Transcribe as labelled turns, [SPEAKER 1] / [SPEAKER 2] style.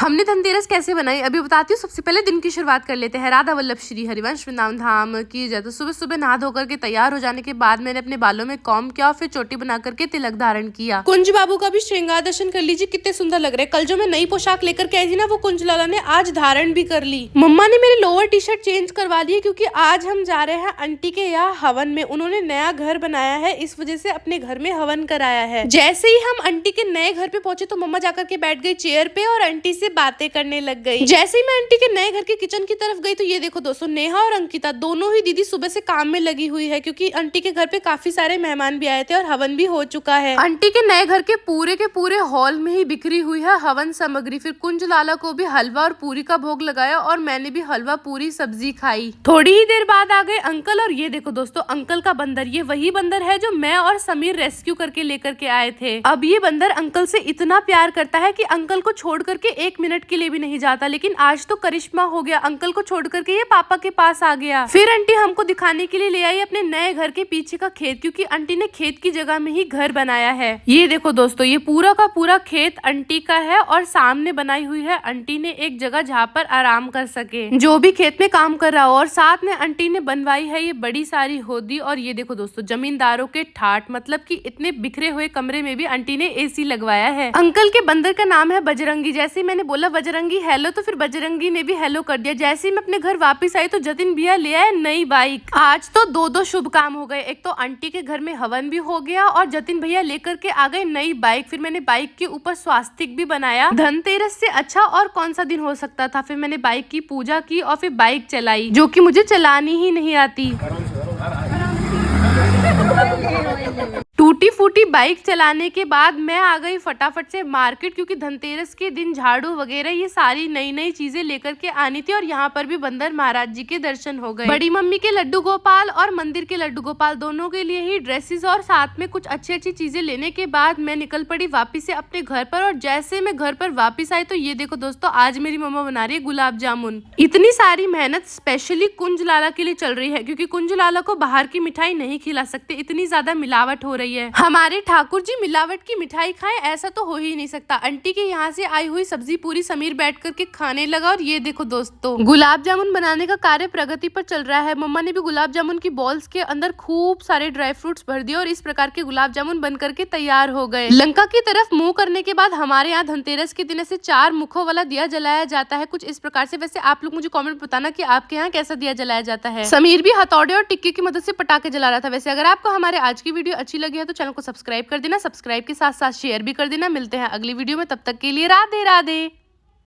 [SPEAKER 1] हमने धनतेरस कैसे बनाई अभी बताती हूँ। सबसे पहले दिन की शुरुआत कर लेते हैं। राधा वल्लभ श्री हरिवंश वृंदावन धाम की जय। तो सुबह सुबह नहा धोकर के तैयार हो जाने के बाद मैंने अपने बालों में कॉम्ब किया और फिर चोटी बना करके तिलक धारण किया। कुंज बाबू का भी श्रृंगार दर्शन कर लीजिए, कितने सुंदर लग रहे हैं। कल जो मैं नई पोशाक लेकर के आई थी ना, वो कुंज लाला ने आज धारण भी कर ली। मम्मा ने मेरी लोअर टी शर्ट चेंज करवा ली क्योंकि आज हम जा रहे हैं आंटी के यहाँ हवन में। उन्होंने नया घर बनाया है, इस वजह से अपने घर में हवन कराया है। जैसे ही हम आंटी के नए घर पे पहुंचे तो मम्मा जाकर के बैठ गई चेयर पे और आंटी से बातें करने लग गई। जैसे ही मैं आंटी के नए घर के किचन की तरफ गई तो ये देखो दोस्तों, नेहा और अंकिता दोनों ही दीदी सुबह से काम में लगी हुई है क्योंकि आंटी के घर पे काफी सारे मेहमान भी आए थे और हवन भी हो चुका है। आंटी के नए घर के पूरे हॉल में ही बिखरी हुई है हवन सामग्री। फिर कुंज लाला को भी हलवा और पूरी का भोग लगाया और मैंने भी हलवा पूरी सब्जी खाई। थोड़ी ही देर बाद आ गए अंकल और ये देखो दोस्तों, अंकल का बंदर, ये वही बंदर है जो मैं और समीर रेस्क्यू करके लेकर के आए थे। अब ये बंदर अंकल से इतना प्यार करता है कि अंकल को छोड़ करके 1 मिनट के लिए भी नहीं जाता। लेकिन आज तो करिश्मा हो गया, अंकल को छोड़ करके ये पापा के पास आ गया। फिर आंटी हमको दिखाने के लिए ले आई अपने नए घर के पीछे का खेत, क्योंकि आंटी ने खेत की जगह में ही घर बनाया है। ये देखो दोस्तों, ये पूरा का पूरा खेत आंटी का है और सामने बनाई हुई है आंटी ने एक जगह जहाँ पर आराम कर सके जो भी खेत में काम कर रहा हो। और साथ में आंटी ने बनवाई है ये बड़ी सारी होदी। और ये देखो दोस्तों, जमींदारों के ठाट, मतलब कि इतने बिखरे हुए कमरे में भी आंटी ने एसी लगवाया है। अंकल के बंदर का नाम है बजरंगी। जैसे ही मैंने बोला बजरंगी हेलो, तो फिर बजरंगी ने भी हेलो कर दिया। जैसे ही मैं अपने घर वापस आई तो जतिन भैया ले आए नई बाइक। आज तो दो शुभ काम हो गए, एक तो आंटी के घर में हवन भी हो गया और जतिन भैया लेकर के आ गए नई बाइक। फिर मैंने बाइक के ऊपर स्वास्तिक भी बनाया। धनतेरस से अच्छा और कौन सा दिन हो सकता था। फिर मैंने बाइक की पूजा की और फिर बाइक चलाई, जो कि मुझे चलानी ही नहीं आती। टूटी फूटी बाइक चलाने के बाद मैं आ गई फटाफट से मार्केट, क्योंकि धनतेरस के दिन झाड़ू वगैरह ये सारी नई नई चीजें लेकर के आनी थी। और यहाँ पर भी बंदर महाराज जी के दर्शन हो गए। बड़ी मम्मी के लड्डू गोपाल और मंदिर के लड्डू गोपाल दोनों के लिए ही ड्रेसेस और साथ में कुछ अच्छी अच्छी चीजें लेने के बाद मैं निकल पड़ी वापिस से अपने घर पर। और जैसे मैं घर पर वापिस आई तो ये देखो दोस्तों, आज मेरी मम्मा बना रही है गुलाब जामुन। इतनी सारी मेहनत स्पेशली कुंज लाला के लिए चल रही है, क्योंकि कुंज लाला को बाहर की मिठाई नहीं खिला सकते, इतनी ज्यादा मिलावट हो रही है। हमारे ठाकुर जी मिलावट की मिठाई खाएं, ऐसा तो हो ही नहीं सकता। आंटी के यहाँ से आई हुई सब्जी पूरी समीर बैठ करके खाने लगा। और ये देखो दोस्तों, गुलाब जामुन बनाने का कार्य प्रगति पर चल रहा है। मम्मा ने भी गुलाब जामुन की बॉल्स के अंदर खूब सारे ड्राई फ्रूट्स भर दिए और इस प्रकार के गुलाब जामुन बन करके तैयार हो गए। लंका की तरफ मुंह करने के बाद हमारे यहाँ धनतेरस के दिन ऐसे 4 मुखों वाला दिया जलाया जाता है, कुछ इस प्रकार से। वैसे आप लोग मुझे कॉमेंट बताना कि आपके यहाँ कैसा दिया जलाया जाता है। समीर भी हथौड़े और टिक्की की मदद से पटाखे जला रहा था। वैसे अगर आपको हमारे आज की वीडियो अच्छी लगी है तो चैनल को सब्सक्राइब कर देना, सब्सक्राइब के साथ साथ शेयर भी कर देना। मिलते हैं अगली वीडियो में, तब तक के लिए राधे राधे।